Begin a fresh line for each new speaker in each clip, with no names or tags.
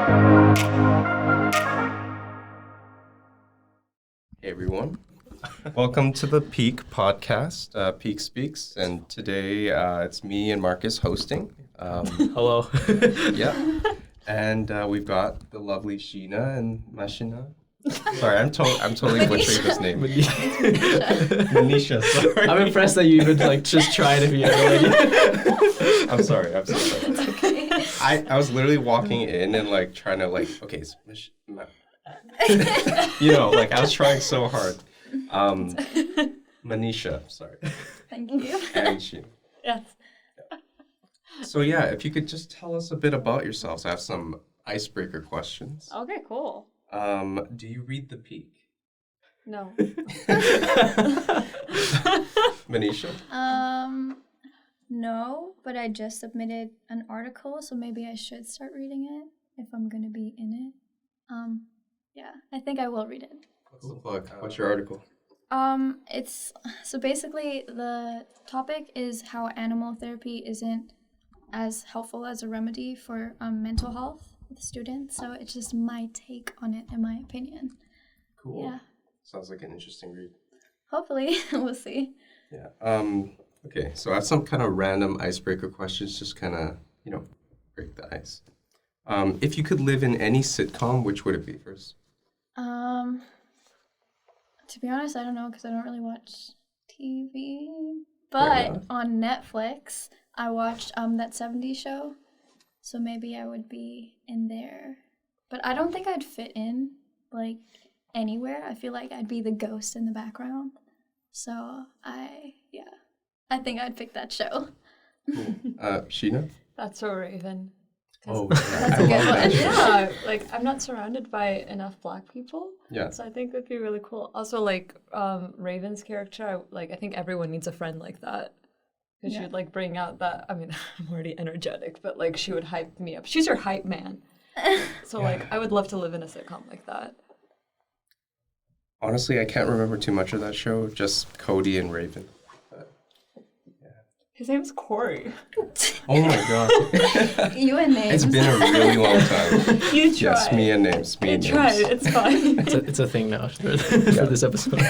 Hey everyone, welcome to the Peak podcast, Peak Speaks, and today it's me and Marcus hosting.
Hello.
Yeah, and we've got the lovely Shina and Mashina. Sorry, I'm totally butchering this name. Manisha, sorry.
I'm impressed that you even just tried if you had no idea.
I'm sorry. It's okay. I was literally walking in and trying to okay, it's I was trying so hard. Manisha, sorry.
Thank you.
And Shina.
Yes.
So yeah, if you could just tell us a bit about yourselves. I have some icebreaker questions.
Okay, cool.
Do you read The Peak?
No.
Manisha?
No, but I just submitted an article, so maybe I should start reading it if I'm gonna be in it. Yeah, I think I will read it.
What's the book? What's your article?
It's so basically the topic is how animal therapy isn't as helpful as a remedy for mental health with students. So it's just my take on it, in my opinion.
Cool.
Yeah.
Sounds like an interesting read.
Hopefully, we'll see.
Yeah. Okay, so I have some kind of random icebreaker questions, just kind of, break the ice. If you could live in any sitcom, which would it be first?
To be honest, I don't know because I don't really watch TV. But on Netflix, I watched that 70s show. So maybe I would be in there. But I don't think I'd fit in, anywhere. I feel like I'd be the ghost in the background. So I think I'd pick that show.
Cool. Sheena?
That's so Raven.
Oh,
that's a good one.
Yeah, I'm not surrounded by enough Black people.
Yeah.
So I think it'd be really cool. Also, Raven's character, I think everyone needs a friend like that. Because she would, bring out that, I'm already energetic, but, she would hype me up. She's your hype man. So, I would love to live in a sitcom like that.
Honestly, I can't remember too much of that show, just Cody and Raven.
His name's Corey.
Oh my god.
You and names.
It's been a really long time.
You try.
Yes, me and names. Me and names.
Try. It's fine.
It's a thing now for this episode.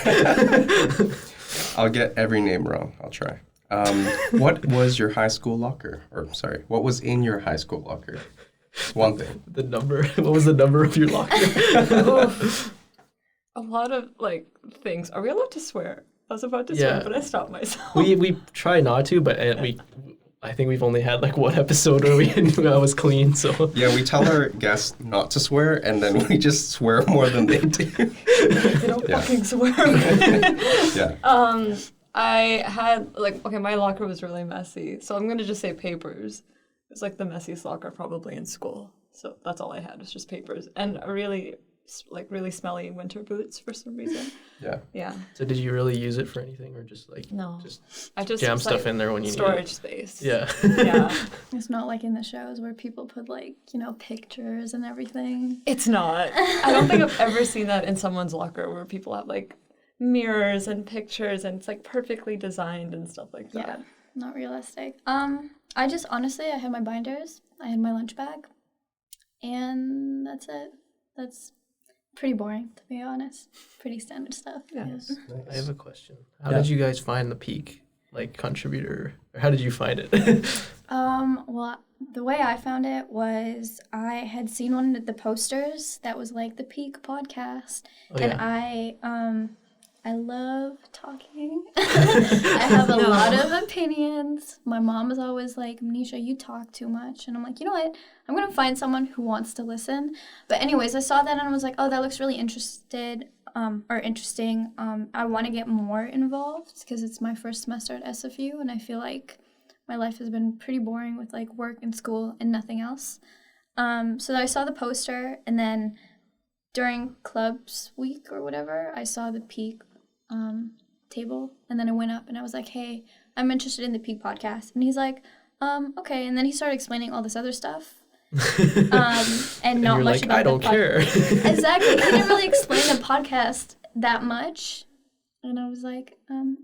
I'll get every name wrong. I'll try. What was your high school locker? What was in your high school locker? It's one thing.
The number. What was the number of your locker?
A lot of things. Are we allowed to swear? I was about to swear, but I stopped myself.
We try not to, but I think we've only had one episode where we knew I was clean. So
yeah, we tell our guests not to swear, and then we just swear more than they do.
They don't fucking swear.
Yeah.
I had my locker was really messy, so I'm gonna just say papers. It was the messiest locker probably in school. So that's all I had was just papers and a really smelly winter boots for some reason.
Yeah.
Yeah.
So did you really use it for anything, or just
no?
I just jam stuff in there when you
storage
need it?
Space.
Yeah.
Yeah.
It's not like in the shows where people put pictures and everything.
It's not. I don't think I've ever seen that in someone's locker where people have mirrors and pictures and it's perfectly designed and stuff like that.
Yeah, not realistic. I just honestly I had my binders, I had my lunch bag, and that's it. That's pretty boring, to be honest. Pretty standard stuff.
Yeah.
Nice.
I have a question. How did you guys find the Peak contributor? Or how did you find it?
Well, the way I found it was I had seen one of the posters that was the Peak podcast, and I love talking. I have a lot of opinions. My mom is always like, Manisha, you talk too much. And I'm like, you know what? I'm going to find someone who wants to listen. But anyways, I saw that and I was like, oh, that looks really interesting. I want to get more involved because it's my first semester at SFU. And I feel like my life has been pretty boring with work and school and nothing else. So I saw the poster, and then during clubs week or whatever, I saw the Peak table, and then I went up and I was like, hey, I'm interested in the Peak podcast. And he's like, okay. And then he started explaining all this other stuff. And not much about
I don't care.
Exactly. He didn't really explain the podcast that much. And I was like,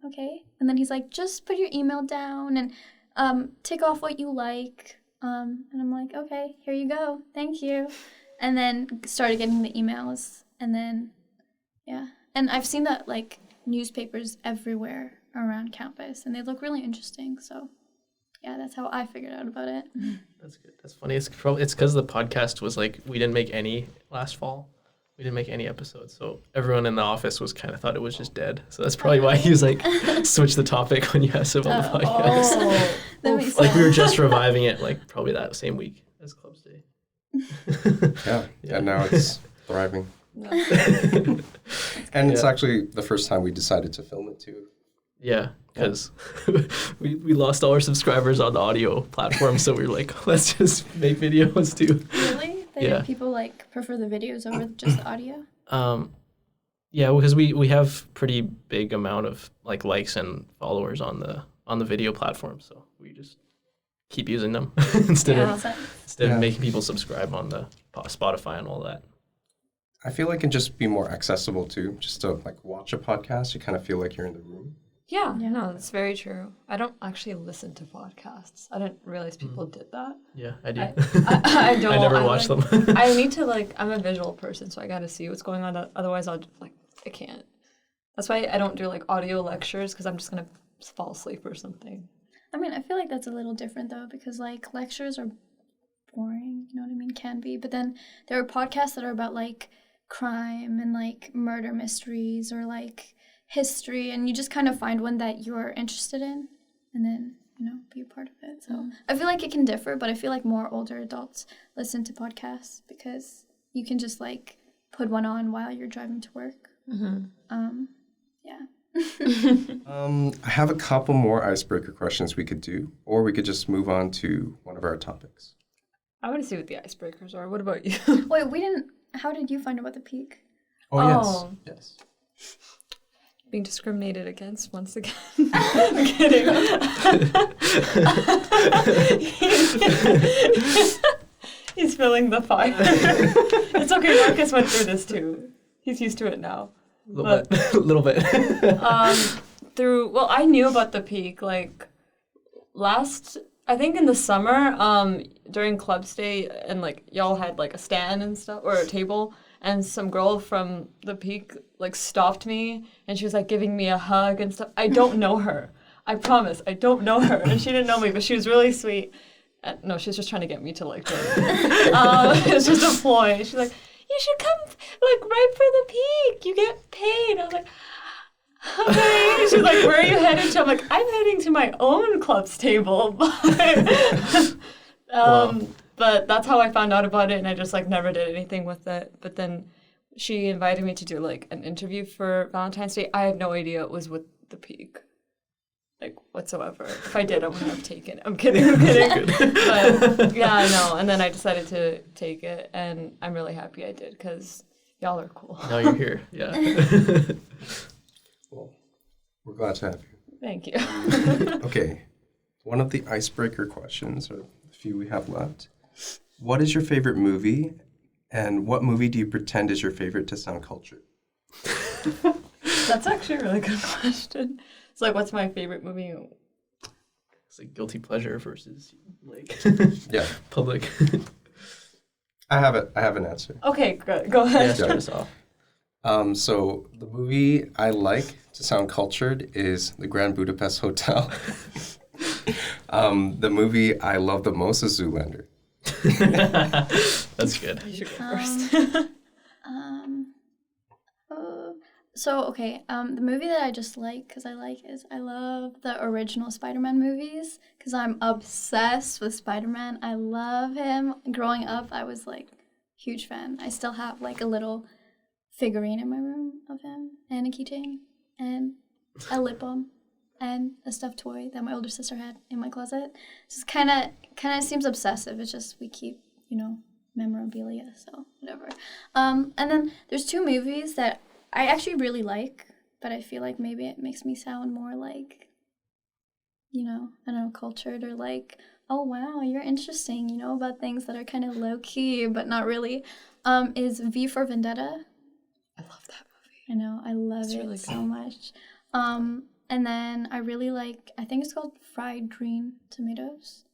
okay. And then he's like, just put your email down and tick off what you like. And I'm like, okay, here you go. Thank you. and then started getting the emails, and then, yeah. And I've seen that, like, newspapers everywhere around campus, and they look really interesting, so, yeah, that's how I figured out about it.
That's good. That's funny. It's because the podcast was like, we didn't make any last fall. We didn't make any episodes, so everyone in the office was kind of thought it was just dead. So that's probably why he was like, switch the topic when you asked about the podcast.
Oh,
That makes
Like we were
sense.
just reviving it, like probably that same week as Clubs Day.
Yeah. And now it's thriving.
no.
And it's
Yeah.
actually the first time we decided to film it too.
Yeah, because we lost all our subscribers on the audio platform, so we were like, let's just make videos too.
Really?
Yeah.
People, like, prefer the videos over just the audio?
Yeah, because we have pretty big amount of like likes and followers on the video platform, so we just keep using them instead
Yeah.
of making people subscribe on the Spotify and all that.
I feel like it can just be more accessible too. Just to like watch a podcast, you kind of feel like you're in the room.
Yeah,
Yeah.
no, that's very true. I don't actually listen to podcasts. I didn't realize people did that.
Yeah, I do.
I don't.
I never watch
like,
them.
I need to like. I'm a visual person, so I got to see what's going on. Otherwise, I can't. That's why I don't do like audio lectures because I'm just gonna fall asleep or something.
I mean, I feel like that's a little different, though, because, like, lectures are boring, you know what I mean? Can be. But then there are podcasts that are about, like, crime and, like, murder mysteries or, like, history, and you just kind of find one that you're interested in and then, you know, be a part of it. So I feel like it can differ, but I feel like more older adults listen to podcasts because you can just, like, put one on while you're driving to work. Yeah.
I have a couple more icebreaker questions we could do, or we could just move on to one of our topics.
I want to see what the icebreakers are. What about you?
Wait, we didn't. How did you find out about the peak?
Oh,
Oh.
yes.
Being discriminated against once again. I'm kidding. He's feeling the fire. It's okay. Marcus went through this too. He's used to it now.
A little bit.
I knew about the peak like I think in the summer, during Clubs Day, and like y'all had like a stand and stuff or a table, and some girl from the peak like stopped me and she was like giving me a hug and stuff. I don't know her. I promise, I don't know her, and she didn't know me, but she was really sweet. No, she was just trying to get me to like join. It's just a ploy. She's like, you should come like right for the peak. You get paid. I was like, okay. She's like, where are you headed to? I'm like, I'm heading to my own club's table. But that's how I found out about it, and I just like never did anything with it. But then she invited me to do like an interview for Valentine's Day. I had no idea it was with the peak. Like whatsoever. If I did, I wouldn't have taken it. I'm kidding. But yeah, I know. And then I decided to take it, and I'm really happy I did because y'all are cool.
Now you're here. Yeah.
Well, we're glad to have you.
Thank you.
Okay. One of the icebreaker questions, or the few we have left. What is your favorite movie, and what movie do you pretend is your favorite to sound cultured?
That's actually a really good question. It's like, what's my favorite movie?
It's like guilty pleasure versus like
Yeah.
public.
I have an answer.
Okay, good. Go ahead.
Yeah, start us off.
So the movie I like to sound cultured is The Grand Budapest Hotel. The movie I love the most is Zoolander.
That's good.
You should go first.
The movie that I just like, because I love the original Spider-Man movies, because I'm obsessed with Spider-Man. I love him. Growing up, I was, like, huge fan. I still have, like, a little figurine in my room of him, and a keychain, and a lip balm, and a stuffed toy that my older sister had in my closet. Just kind of seems obsessive. It's just we keep, memorabilia, so whatever. And then there's two movies that I actually really like, but I feel like maybe it makes me sound more like, I don't know, cultured, or like, oh wow, you're interesting, about things that are kind of low-key, but not really, is V for Vendetta.
I love that movie.
I know, I love
It's
it
really
so
good.
much. And then I really like, I think it's called Fried Green Tomatoes.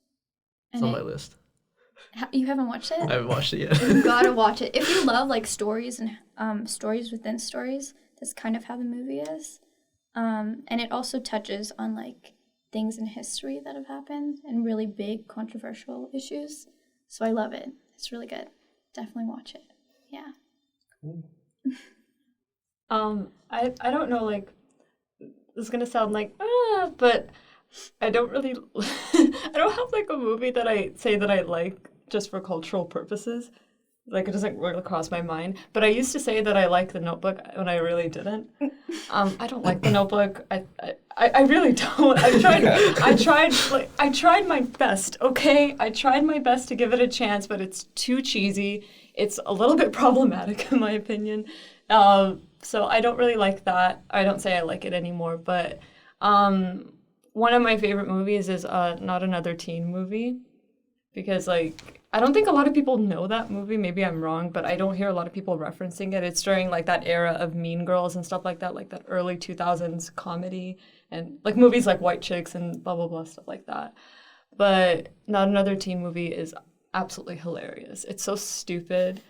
It's
And
on my list.
You haven't watched it?
I haven't watched it yet.
You gotta watch it. If you love like stories and stories within stories, that's kind of how the movie is. And it also touches on like things in history that have happened and really big controversial issues. So I love it. It's really good. Definitely watch it. Yeah.
Cool.
I don't know, like, this is gonna sound like, but I don't really, I don't have like a movie that I say that I like just for cultural purposes. Like, it doesn't really cross my mind. But I used to say that I like The Notebook when I really didn't. I don't like The Notebook. I really don't. I tried my best, okay? I tried my best to give it a chance, but it's too cheesy. It's a little bit problematic, in my opinion. So I don't really like that. I don't say I like it anymore, but one of my favorite movies is Not Another Teen Movie, because, like, I don't think a lot of people know that movie. Maybe I'm wrong, but I don't hear a lot of people referencing it. It's during, like, that era of Mean Girls and stuff like that early 2000s comedy and, like, movies like White Chicks and blah, blah, blah, stuff like that. But Not Another Teen Movie is absolutely hilarious. It's so stupid.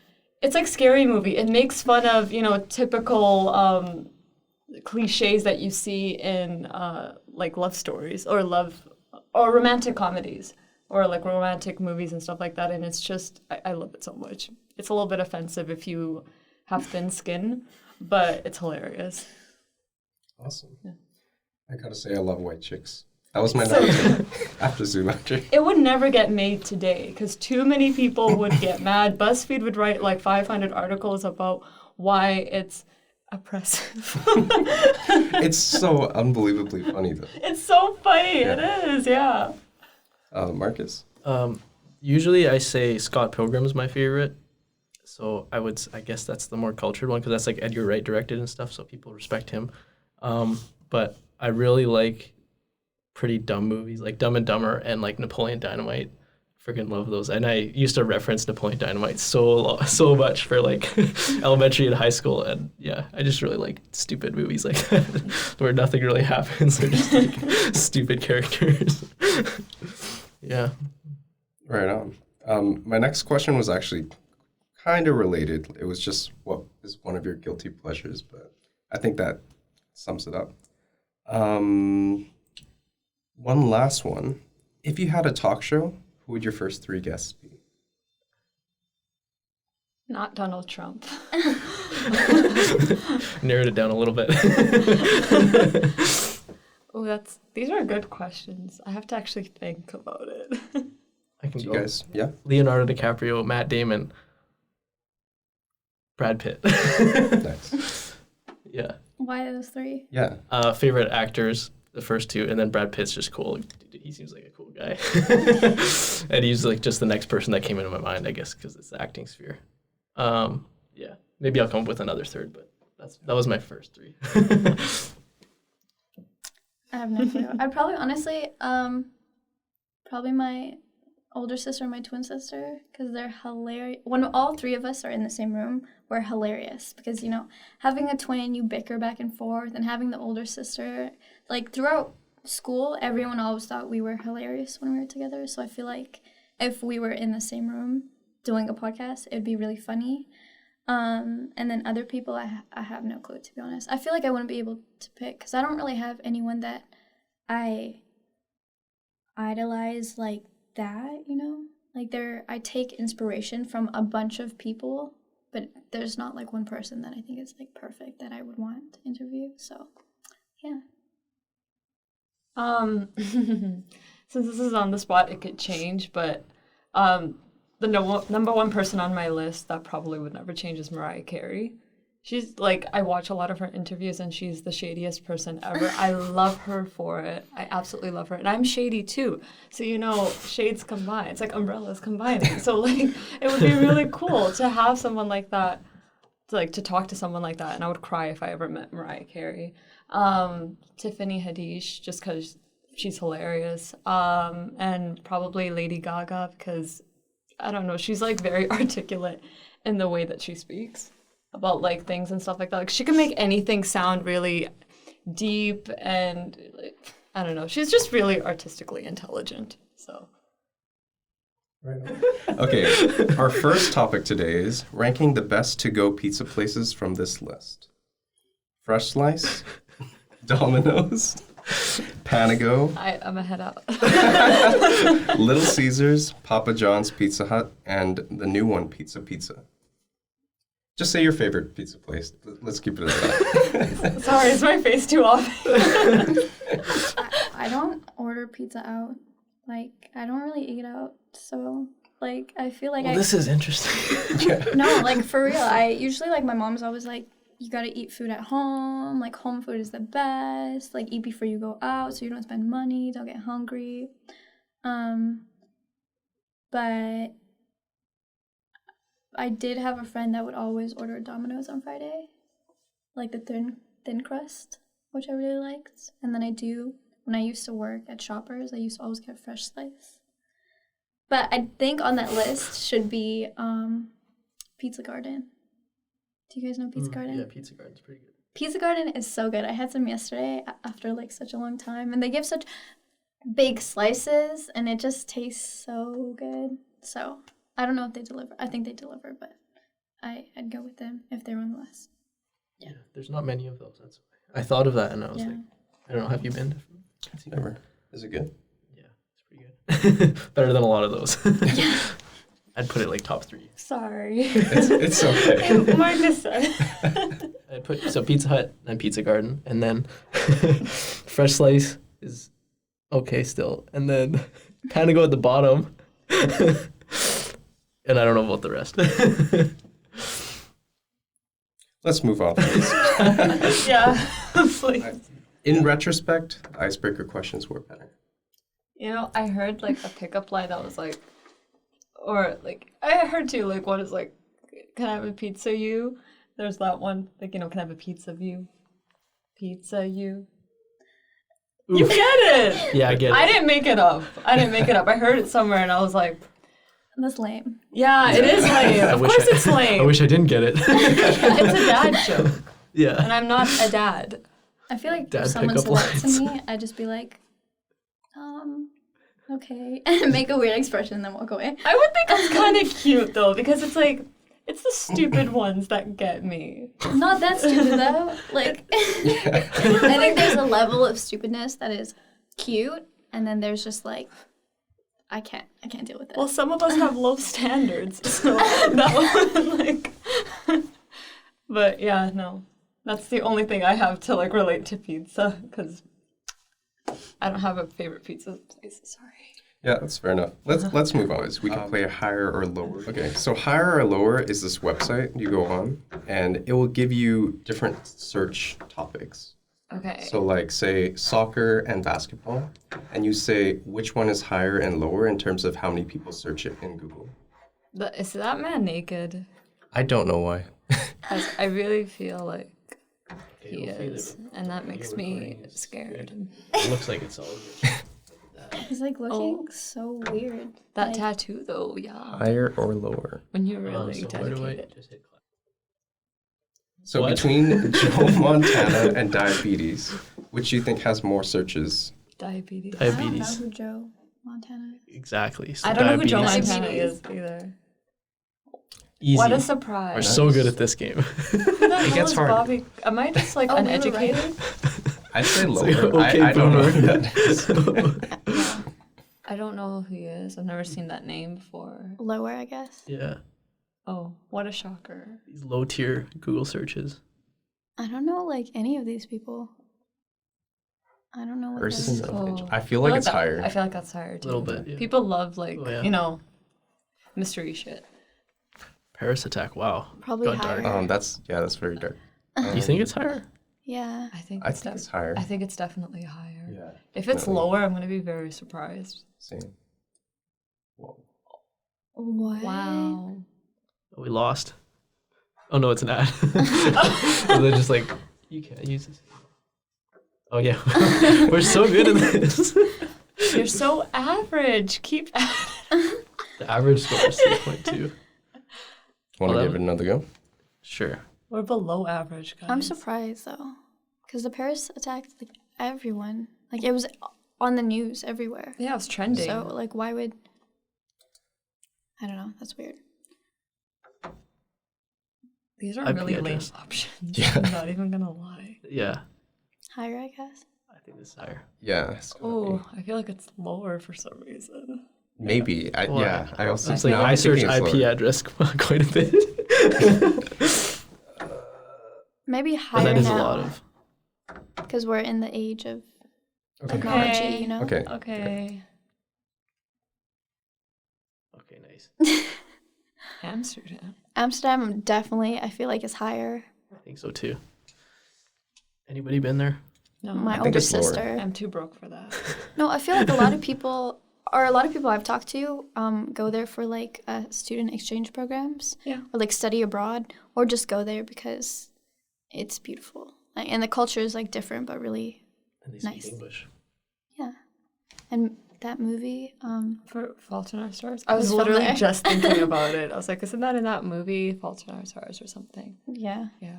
It's like Scary Movie. It makes fun of, typical cliches that you see in, like, love stories or romantic comedies. Or like romantic movies and stuff like that, and it's just, I love it so much. It's a little bit offensive if you have thin skin, but it's hilarious.
Awesome.
Yeah.
I gotta say, I love White Chicks. That was my number after Zoolander.
It would never get made today, because too many people would get mad. BuzzFeed would write like 500 articles about why it's oppressive.
It's so unbelievably funny, though.
It's so funny,
Yeah.
It is, yeah.
Marcus?
Usually I say Scott Pilgrim's my favorite. So I guess that's the more cultured one because that's like Edgar Wright directed and stuff, so people respect him. But I really like pretty dumb movies like Dumb and Dumber and like Napoleon Dynamite. Freaking love those. And I used to reference Napoleon Dynamite so much for like elementary and high school. And yeah, I just really like stupid movies like that where nothing really happens. They're just like stupid characters. Yeah.
Right on. My next question was actually kind of related. It was just what is one of your guilty pleasures, but I think that sums it up. One last one. If you had a talk show, who would your first three guests be?
Not Donald Trump.
Narrowed it down a little bit.
Oh, these are good questions. I have to actually think about it.
I can
You
go.
guys, yeah?
Leonardo DiCaprio, Matt Damon, Brad Pitt.
Nice.
Yeah.
Why those three?
Yeah.
Favorite actors, the first two, and then Brad Pitt's just cool. He seems like a cool guy. And he's like just the next person that came into my mind, I guess, because it's the acting sphere. Yeah. Maybe I'll come up with another third, but that was my first three.
I have no clue. I'd probably, honestly, probably my older sister and my twin sister, because they're hilarious. When all three of us are in the same room, we're hilarious. Because, having a twin, you bicker back and forth, and having the older sister, like, throughout school, everyone always thought we were hilarious when we were together. So I feel like if we were in the same room doing a podcast, it'd be really funny. And then other people, I have no clue, to be honest. I feel like I wouldn't be able to pick, because I don't really have anyone that I idolize like that, Like I take inspiration from a bunch of people, but there's not like one person that I think is like perfect that I would want to interview. So, yeah.
Since this is on the spot, it could change, but the number one person on my list that probably would never change is Mariah Carey. She's like, I watch a lot of her interviews and she's the shadiest person ever. I love her for it. I absolutely love her. And I'm shady too. So, shades combine. It's like umbrellas combining. So like, it would be really cool to have someone like that, to talk to someone like that. And I would cry if I ever met Mariah Carey. Tiffany Haddish, just because she's hilarious. And probably Lady Gaga, because I don't know, she's like very articulate in the way that she speaks about like things and stuff like that. Like she can make anything sound really deep and like, I don't know. She's just really artistically intelligent. So
Right on. Okay, our first topic today is ranking the best to-go pizza places from this list. Fresh Slice, Domino's, Panago,
I'm a head out.
Little Caesars, Papa John's Pizza Hut, and the new one, Pizza Pizza. Just say your favorite pizza place. Let's keep it at that.
Sorry, is my face too off?
I don't order pizza out. Like, I don't really eat out. So, like, I feel like
This is interesting.
No, like, for real. I usually, like, my mom's always like, you gotta eat food at home. Like, home food is the best. Like, eat before you go out so you don't spend money. Don't get hungry. But I did have a friend that would always order Domino's on Friday. Like, the thin crust, which I really liked. And then when I used to work at Shoppers, I used to always get Fresh Slice. But I think on that list should be Pizza Garden. Do you guys know Pizza Garden?
Yeah, Pizza Garden's pretty good.
Pizza Garden is so good. I had some yesterday after like such a long time. And they give such big slices and it just tastes so good. So I don't know if they deliver. I think they deliver, but I'd go with them if they're on the list.
Yeah, there's not many of those. That's why I thought of that and I was like, I don't know. Have you been to
Never. Is it good?
Yeah, it's pretty good. Better than a lot of those. I'd put it like top 3.
Sorry.
It's okay.
Marcus said.
I'd put Pizza Hut and Pizza Garden, and then Fresh Slice is okay still, and then Panago at the bottom, and I don't know about the rest.
Let's move on, please.
Yeah. Like,
In retrospect, icebreaker questions were better.
you know, I heard like a pickup line that was like, or like, I heard too, like, what is like, can I have a pizza you? There's that one, like, you know, can I have a pizza of you? Pizza you. You get it!
Yeah, I get it.
I didn't make it up. I heard it somewhere and I was like,
That's lame.
yeah, it is lame. Of course it's lame.
I wish I didn't get it.
It's a dad joke.
Yeah.
And I'm not a dad.
I feel like
Dad
if someone
pickup
said that to me, I'd just be like, okay. And make a weird expression and then walk away.
I would think it's kind of cute though, because it's like, it's the stupid ones that get me.
Not that stupid though. Like, I think there's a level of stupidness that is cute, and then there's just like, I can't deal with it.
Well, some of us have low standards, so that one, like, but yeah, no, that's the only thing I have to like relate to pizza, because I don't have a favorite pizza place. Sorry.
Yeah, that's fair enough. Let's move on. We can play a higher or lower. Okay, so higher or lower is this website you go on, and it will give you different search topics.
Okay.
So like say soccer and basketball, and you say which one is higher and lower in terms of how many people search it in Google.
Is that man naked?
I don't know why.
I really feel like
Okay,
he
hopefully
is,
the-
and that makes
your
me
recording is
scared.
good. It looks like it's all good.
It's like looking so weird.
That
Like,
tattoo though, yeah.
Higher or lower?
When you're really
So where do I
dedicated.
just hit clap?
So
What?
between Joe Montana and diabetes, which do you think has more searches?
Diabetes.
I don't know
Diabetes.
who Joe Montana is.
Exactly. So
I don't know who Joe
diabetes
Montana
Diabetes.
is either.
Easy.
What a
We're
surprise.
so good at this game.
Who the hell
gets
is
hard.
Bobby? Am I just like
Oh, we were
uneducated?
I'd say
It's
lower.
like, okay,
I don't know
boomer.
who that is.
Yeah. I don't know who he is. I've never seen that name before.
Lower, I guess.
Yeah.
Oh, what a shocker.
These low tier Google searches.
I don't know like any of these people. I don't know what that
Versus
is.
Oh.
I feel like it's higher.
I feel like that's higher
A
too.
little bit. Yeah.
People love like,
Oh, yeah.
you know, mystery shit.
Paris Attack. Wow.
Probably
Got
higher.
dark.
That's very dark.
You think it's higher?
Yeah.
I think
I think it's higher.
I think it's definitely higher.
Yeah.
If it's
definitely.
lower, I'm gonna be very surprised.
Same. Whoa.
What?
Wow.
Oh, we lost. Oh no, it's an ad. And they're just like, you can't use this. Oh yeah, we're so good at this.
You're so average. Keep at it.
The average score is 6.2.
Want to
Well,
give it another go?
Sure.
We're below average, guys.
I'm surprised though, because the Paris attacked like everyone. Like it was on the news everywhere.
Yeah, it was trending.
So like, why would? I don't know. That's weird.
These are
IP
really lame
address.
options.
Yeah.
I'm not even gonna lie.
Yeah,
Higher, I guess.
I think this is higher.
Yeah. it's gotta
Oh, I feel like it's lower for some reason.
be. Maybe.
Well,
I also.
It's like
now
I
I'm
search
thinking it's
IP
lower.
address quite a bit.
Maybe
But
higher
that is
now.
a lot of.
Because we're in the age of
Okay.
technology, you know?
Okay.
Okay.
Okay, nice.
Amsterdam.
Amsterdam definitely, I feel like, is higher.
I think so too. Anybody been there?
No,
My
I think
older
it's lower.
sister.
I'm too broke for that.
No, I feel like a lot of people I've talked to go there for like student exchange programs.
Yeah.
Or like study abroad, or just go there because it's beautiful. Like, and the culture is like different, but really,
And they speak
Nice.
English.
yeah. And that movie,
For Fault in Our Stars? I was
It's from
literally
there.
just thinking about it. I was like, isn't that in that movie, Fault in Our Stars or something?
yeah,
Yeah.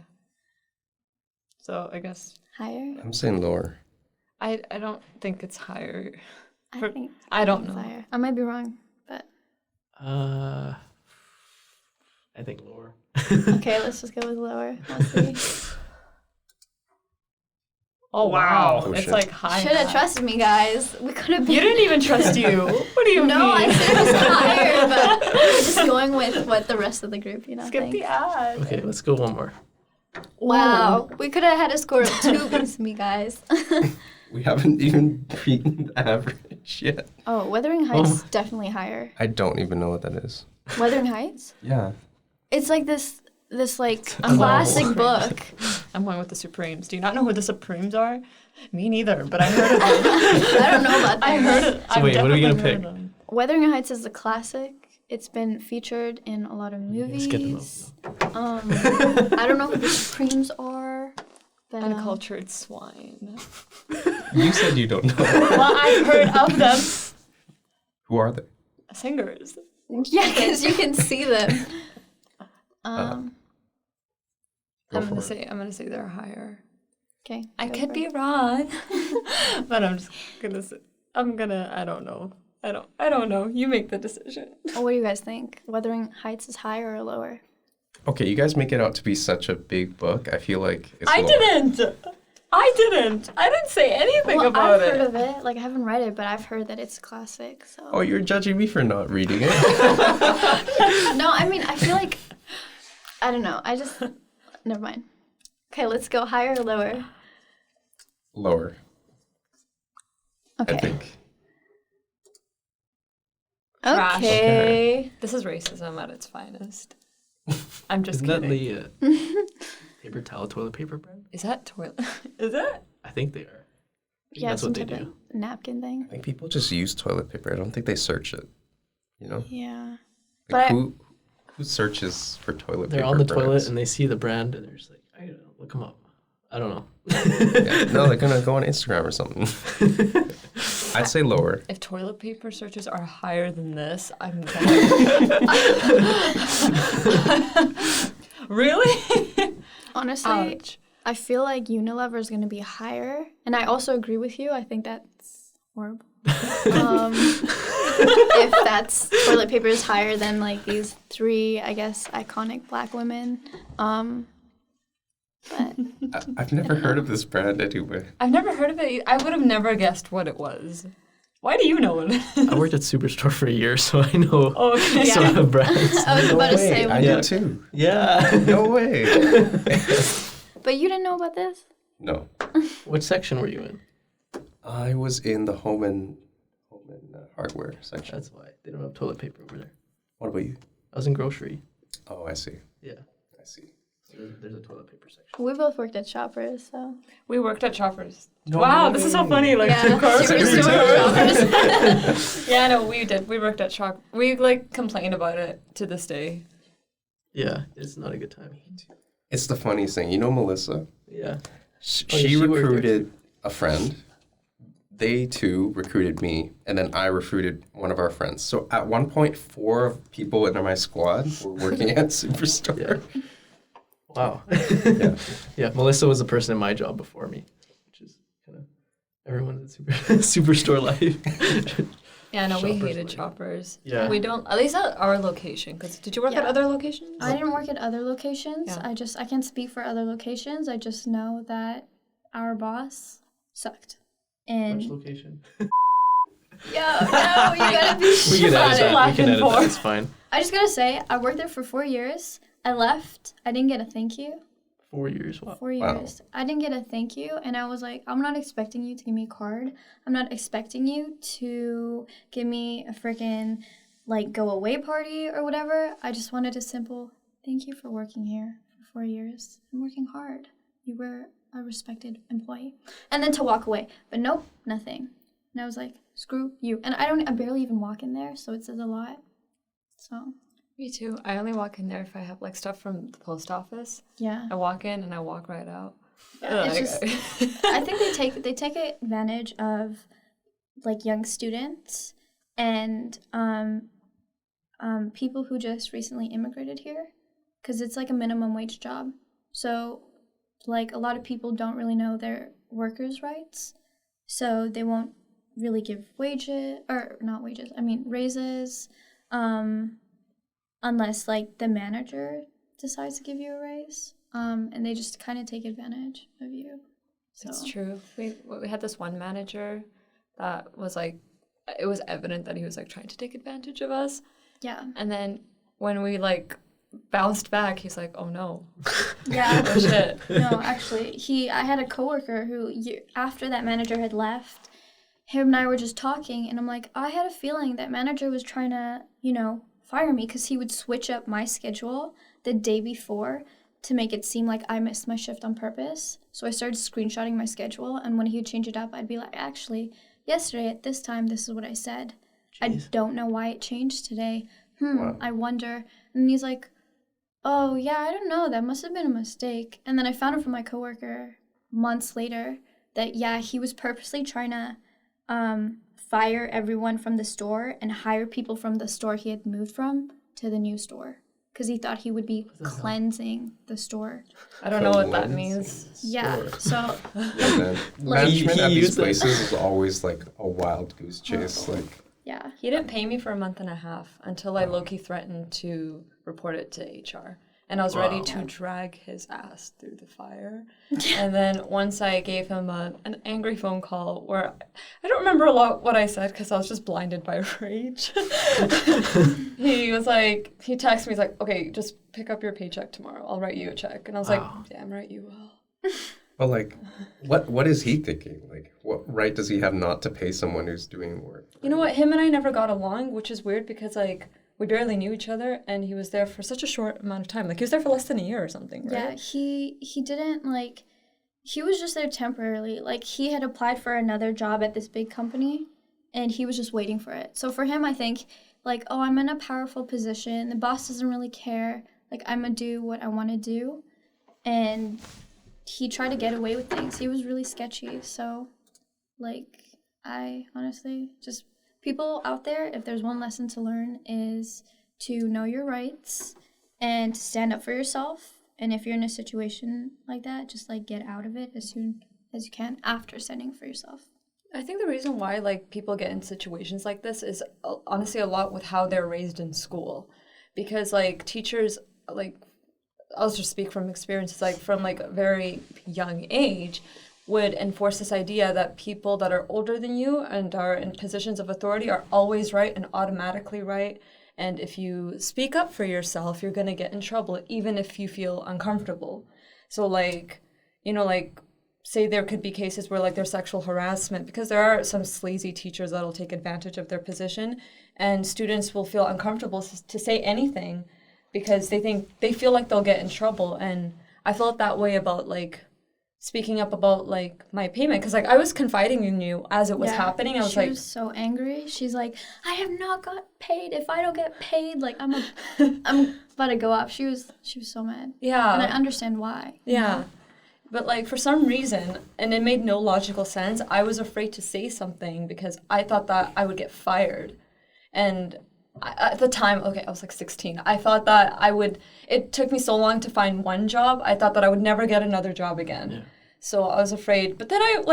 So I guess
higher.
I'm saying lower.
I don't think it's higher.
I
For-
think
I don't
it's
know.
higher. I might be wrong, but
I think lower.
okay, let's just go with lower. We'll see.
Oh wow.
Oh,
It's
shit.
like high.
Should have trusted me, guys. We could have been.
You didn't even trust you. What do you
No,
mean?
I said it was higher, but we're just going with what the rest of the group, you know.
Skip
thinks.
the ad.
Okay, let's go one more.
Wow, we could have had a score of 2 against me, guys.
We haven't even beaten the average yet.
Oh, Wuthering Heights definitely higher.
I don't even know what that is.
Wuthering Heights?
Yeah.
It's like this like
Oh.
classic book.
I'm going with the Supremes. Do you not know who the Supremes are? Me neither, but I heard of them.
I don't know about that.
I heard it.
So wait, what are we gonna
definitely
pick?
heard of them.
Wuthering Heights is a classic. It's been featured in a lot of movies.
Skip them out.
I don't know who the Supremes are. But,
Uncultured swine.
You said you don't know.
Well, I've heard of them.
Who are they?
Singers.
yeah, because you can see them.
Go
I'm
for
gonna
it.
say they're higher.
Okay.
I
go
could
for
be
it.
wrong, but I'm just gonna say I don't know. I don't know. You make the decision.
Oh, what do you guys think? Wuthering Heights is higher or lower?
Okay, you guys make it out to be such a big book. I feel like it's
I
lower.
didn't. I didn't say anything
Well,
about
I've
it.
heard of it. Like I haven't read it, but I've heard that it's classic. So
Oh, you're judging me for not reading it?
no, I mean I feel like I don't know. I just never mind. Okay, let's go higher or lower.
Lower,
Okay.
I think.
Trash.
Okay.
This is racism at its finest. I'm just
Isn't that
kidding.
the paper towel, toilet paper brand?
Is that toilet? Is it?
I think they are.
Yeah,
That's
some
what they
type of
do.
napkin thing.
I think people just use toilet paper. I don't think they search it. You know?
Yeah.
Like
But I-
who searches for toilet
They're
paper?
on the toilet
brands?
and they see the brand and they're just like, I gotta look them up. I don't know.
Yeah, no, they're gonna go on Instagram or something. I'd say lower.
If toilet paper searches are higher than this, I'm gonna. Really?
Honestly,
Ouch.
I feel like Unilever is going to be higher, and I also agree with you. I think that's horrible. If that's toilet paper is higher than like these 3, I guess, iconic Black women. But
I've never heard of this brand anyway.
I've never heard of it. I would have never guessed what it was. Why do you know it?
I worked at Superstore for a year, so I know
Oh, okay.
some of brands.
I was about to say,
I
Yeah.
did too.
Yeah.
No way.
but you didn't know about this?
No,
What section were you in?
I was in the home and hardware section.
That's why they don't have toilet paper over there.
What about you?
I was in grocery.
Oh, I see.
Yeah.
I see.
So there's a toilet paper section.
We both worked at Shoppers, so.
We worked at Shoppers.
No
Wow, this is so
way.
funny. Like
Yeah,
two cars.
Superstore Shoppers.
Yeah, no, we did. We worked at Shop. We like complain about it to this day.
Yeah, it's not a good time.
It's the funniest thing. You know Melissa?
Yeah. Oh,
She
yeah, she worked there
recruited a friend. They too recruited me, and then I recruited one of our friends. So at one point, 4 people in my squad were working at Superstore.
Wow.
Yeah.
Yeah, Melissa was the person in my job before me, which is kind of everyone in Superstore life.
Yeah, no, we
Shoppers
hated
Way.
choppers.
Yeah.
We don't, at least at our location. Because did you work at
Yeah.
other locations?
I didn't work at other locations.
Yeah.
I can't speak for other locations. I just know that our boss sucked.
Which
And
location?
no, you gotta be
We can edit that. We can
laughing
edit
for.
that. It's fine.
I just gotta say, I worked there for 4 years. I left. I didn't get a thank you.
4 years. Wow.
4 years. I didn't get a thank you, and I was like, I'm not expecting you to give me a card. I'm not expecting you to give me a freaking like go away party or whatever. I just wanted a simple thank you for working here for 4 years and working hard. You were a respected employee, and then to walk away. But nope, nothing. And I was like, screw you. And I barely even walk in there, so it says a lot. So
Me too. I only walk in there if I have like stuff from the post office.
yeah.
I walk in and I walk right out.
Yeah, it's just, I think they take advantage of like young students and people who just recently immigrated here, because it's like a minimum wage job. So like a lot of people don't really know their workers' rights, so they won't really give raises, unless like the manager decides to give you a raise. And they just kind of take advantage of you. So.
It's true. We had this one manager that was like, it was evident that he was like trying to take advantage of us.
Yeah.
And then when we like bounced back, he's like, oh no.
Yeah.
Oh shit.
No, actually, I had a coworker who, after that manager had left, him and I were just talking, and I'm like, I had a feeling that manager was trying to, fire me, because he would switch up my schedule the day before to make it seem like I missed my shift on purpose. So I started screenshotting my schedule, and when he would change it up, I'd be like, actually, yesterday at this time, this is what I said. I don't know why it changed today.
Wow.
I wonder. And he's like, oh, yeah, I don't know. That must have been a mistake. And then I found out from my coworker months later that, yeah, he was purposely trying to fire everyone from the store and hire people from the store he had moved from to the new store, because he thought he would be cleansing the store.
I don't know what that means.
Yeah, so
Yeah, man.
Like-
Management
He
at these
used it.
places is always like a wild goose chase. Like,
yeah.
He didn't pay me for a month and a half until I low-key threatened to report it to HR. And I was ready to drag his ass through the fire. And then once I gave him an angry phone call where I don't remember a lot what I said because I was just blinded by rage. He was like, he texted me, he's like, okay, just pick up your paycheck tomorrow. I'll write you a check. And I was like, damn right you will.
but like, what is he thinking? Like, what right does he have not to pay someone who's doing work?
You know what? Him and I never got along, which is weird because like, we barely knew each other, and he was there for such a short amount of time. Like, he was there for less than a year or something, right?
Yeah, he didn't, like, he was just there temporarily. Like, he had applied for another job at this big company, and he was just waiting for it. So for him, I think, like, oh, I'm in a powerful position. The boss doesn't really care. Like, I'm going to do what I want to do. And he tried to get away with things. He was really sketchy. So, like, I honestly just... People out there, if there's one lesson to learn, is to know your rights and to stand up for yourself. And if you're in a situation like that, just like get out of it as soon as you can after standing for yourself.
I think the reason why like people get in situations like this is honestly a lot with how they're raised in school, because like teachers, like I'll just speak from experience, like from like a very young age, would enforce this idea that people that are older than you and are in positions of authority are always right and automatically right. And if you speak up for yourself, you're going to get in trouble, even if you feel uncomfortable. So like, like say there could be cases where like there's sexual harassment, because there are some sleazy teachers that'll take advantage of their position, and students will feel uncomfortable to say anything because they feel like they'll get in trouble. And I felt that way about like speaking up about like my payment, because like I was confiding in you as it was happening. I was
she was so angry. She's like, I have not got paid. If I don't get paid, like I'm about to go off. She was so mad.
Yeah.
And I understand why.
Yeah. But like for some reason, and it made no logical sense, I was afraid to say something because I thought that I would get fired. And at the time, I was like 16. I thought that it took me so long to find one job. I thought that I would never get another job again. Yeah. So I was afraid. But then I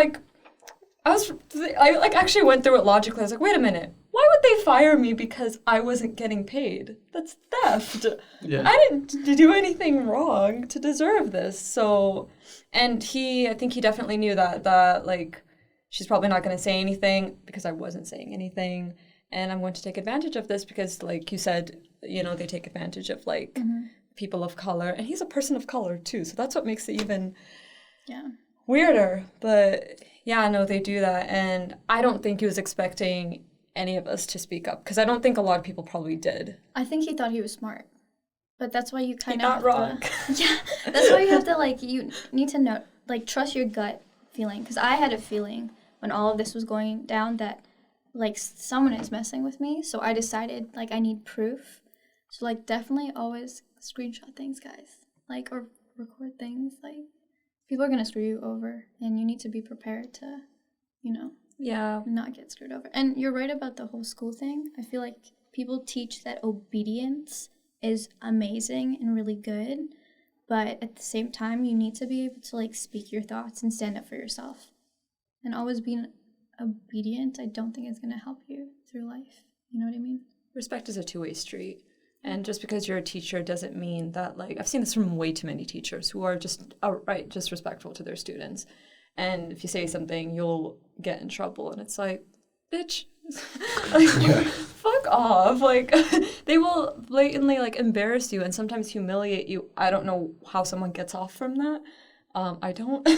actually went through it logically. I was like, wait a minute. Why would they fire me because I wasn't getting paid? That's theft.
Yeah.
I didn't do anything wrong to deserve this. So, and I think he definitely knew that like, she's probably not going to say anything because I wasn't saying anything. And I'm going to take advantage of this because, like you said, you know, they take advantage of, like, people of color. And he's a person of color, too. So that's what makes it even weirder. But, yeah, no, they do that. And I don't think he was expecting any of us to speak up because I don't think a lot of people probably did.
I think he thought he was smart. But that's why you kind
Not
of
wrong.
Yeah, that's why you have to, like, you need to know, like, trust your gut feeling. Because I had a feeling when all of this was going down that, like, someone is messing with me. So I decided, like, I need proof. So, like, definitely always screenshot things, guys. Like, or record things. Like, people are going to screw you over. And you need to be prepared to, you know, not get screwed over. And you're right about the whole school thing. I feel like people teach that obedience is amazing and really good. But at the same time, you need to be able to, like, speak your thoughts and stand up for yourself. And always being obedient, I don't think is going to help you through life. You know what I mean?
Respect is a two-way street. And just because you're a teacher doesn't mean that, like, I've seen this from way too many teachers who are just outright disrespectful to their students. And if you say something, you'll get in trouble. And it's like, bitch, like, fuck off. Like, they will blatantly, like, embarrass you and sometimes humiliate you. I don't know how someone gets off from that. I don't.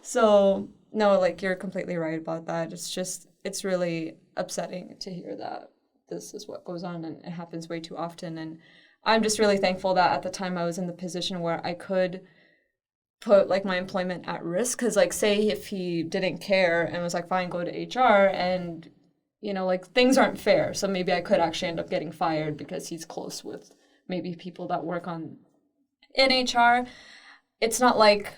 So, no, like, you're completely right about that. It's really upsetting to hear that this is what goes on and it happens way too often. And I'm just really thankful that at the time I was in the position where I could put, like, my employment at risk. Because, like, say if he didn't care and was like, fine, go to HR, and, you know, like, things aren't fair. So maybe I could actually end up getting fired because he's close with maybe people that work in HR. It's not like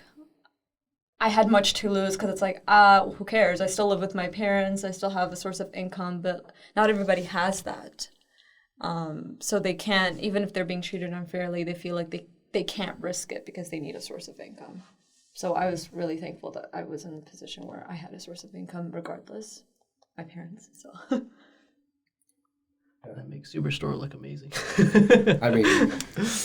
I had much to lose because it's like, who cares? I still live with my parents. I still have a source of income, but not everybody has that. So they can't, even if they're being treated unfairly, they feel like they can't risk it because they need a source of income. So I was really thankful that I was in a position where I had a source of income regardless. My parents, so.
That makes Superstore look amazing.
I mean,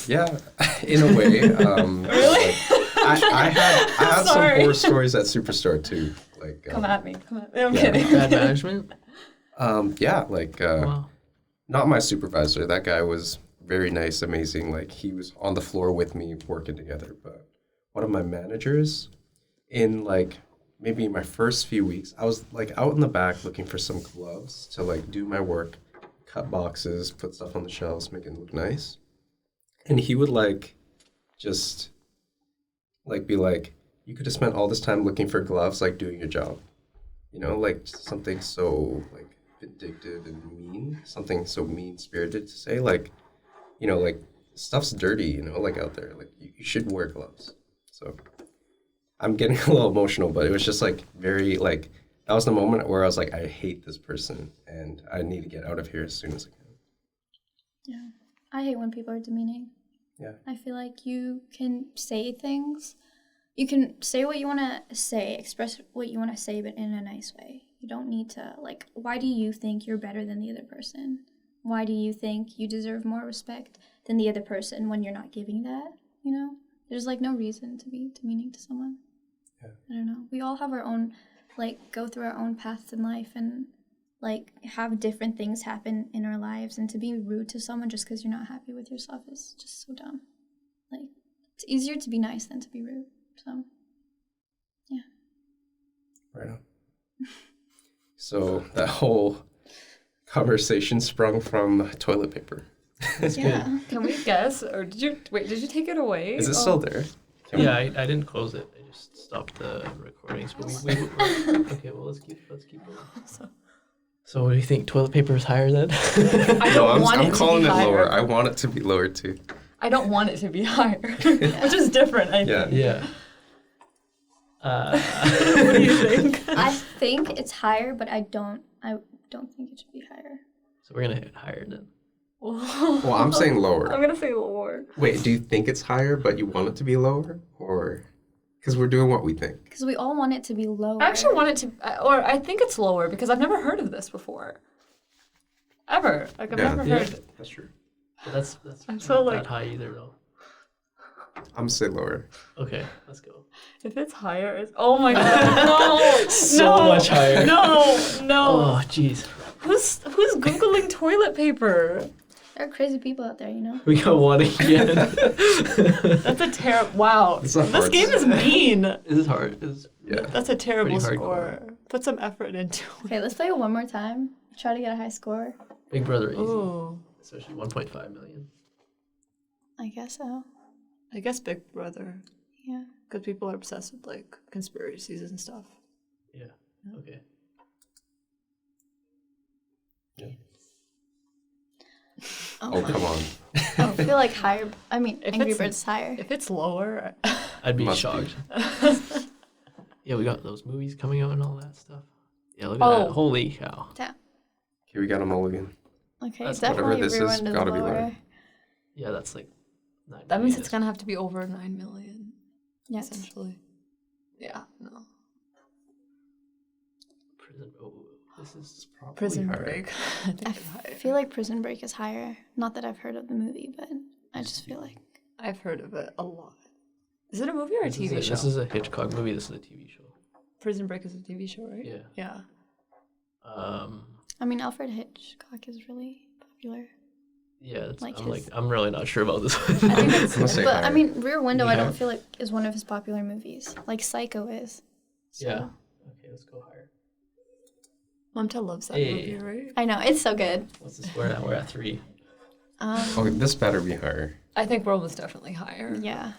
yeah, in a way.
Really?
I had some
Sorry.
horror stories at Superstore too. Like,
Come at me. I'm
yeah.
kidding.
Bad management?
Yeah, like,
Wow.
not my supervisor. That guy was very nice, amazing. Like, he was on the floor with me working together. But one of my managers, in, like, maybe my first few weeks, I was, like, out in the back looking for some gloves to, like, do my work, cut boxes, put stuff on the shelves, make it look nice. And he would, like, just, like, be like, you could have spent all this time looking for gloves, like, doing your job. You know, like, something so, like, vindictive and mean, something so mean-spirited to say, like, you know, like, stuff's dirty, you know, like, out there. Like, you should wear gloves. So I'm getting a little emotional, but it was just, like, very, like, that was the moment where I was like, I hate this person, and I need to get out of here as soon as I can.
Yeah. I hate when people are demeaning.
Yeah.
I feel like you can say things. You can say what you want to say, express what you want to say, but in a nice way. You don't need to, like, why do you think you're better than the other person? Why do you think you deserve more respect than the other person when you're not giving that, you know? There's, like, no reason to be demeaning to someone.
Yeah.
I don't know. We all have our own, like, go through our own paths in life and, like, have different things happen in our lives. And to be rude to someone just because you're not happy with yourself is just so dumb. Like, it's easier to be nice than to be rude. So, yeah.
Right on. So that whole conversation sprung from toilet paper.
Yeah.
Can we guess? Or did you take it away?
Is it still there? Can
Yeah, I didn't close it. I just stopped the recordings. But okay, well, let's keep going. So what do you think? Toilet paper is higher then?
I don't want
I'm
it to
calling
be
it
higher.
lower. I want it to be lower too.
I don't want it to be higher, which is different, I think.
Yeah.
What do you think?
I think it's higher, but I don't think it should be higher.
So we're gonna hit higher then.
Well, I'm saying lower.
I'm gonna say lower.
Wait, do you think it's higher, but you want it to be lower? Or because we're doing what we think?
Because we all want it to be lower.
I actually want it to, or I think it's lower because I've never heard of this before. ever. Like I've never
Yeah.
heard.
That's true.
But that's
I'm
not
so, like-
that high either though.
I'm gonna say lower.
Okay, let's go.
If it's higher, it's oh my god, no,
So much higher.
No,
Oh, jeez.
Who's googling toilet paper?
There are crazy people out there, you know?
We got one again.
That's a terrible. Wow,
It's not
this
hard.
game is mean.
This is hard.
Yeah.
That's a terrible
Pretty
score. Put some effort into it.
Okay, let's play it one more time. Try to get a high score.
Big Brother easy.
Ooh,
Especially 1.5 million.
I guess so.
I guess Big Brother,
Yeah.
because people are obsessed with like conspiracies and stuff.
Yeah. Okay.
Oh, come on.
I feel like higher. I mean,
If
Angry
it's-
Birds is higher.
If it's lower,
I'd be
Must be.
shocked. Yeah, we got those movies coming out and all that stuff. Yeah, look at
Oh.
that. Holy cow.
Okay, we got a mulligan.
Okay,
That's
definitely
whatever this is,
ruined is
gotta be
lower.
lower.
Yeah, that's like 9
that means
million.
it's gonna have to be over 9 million,
Yes.
essentially. Yeah, no.
Prison. Oh, this is probably
Prison
hard.
Break. I think
I
it's higher.
feel like Prison Break is higher. Not that I've heard of the movie, but I just feel like.
I've heard of it a lot. Is it a movie or a TV show?
This is a Hitchcock movie. This is a TV show.
Prison Break is a TV show, right?
Yeah.
Yeah.
I mean, Alfred Hitchcock is really popular.
Yeah, it's,
Like
I'm really not sure about this one.
I think it's,
I'm gonna say
but I
higher.
mean, Rear Window, I
Yeah.
don't feel like is one of his popular movies. Like Psycho is. So.
Yeah. Okay, let's go higher.
Mamta loves that
Hey.
movie, right?
I know it's so good.
What's the score now? We're at 3.
Okay, this better be higher.
I think Rome is definitely higher.
Yeah.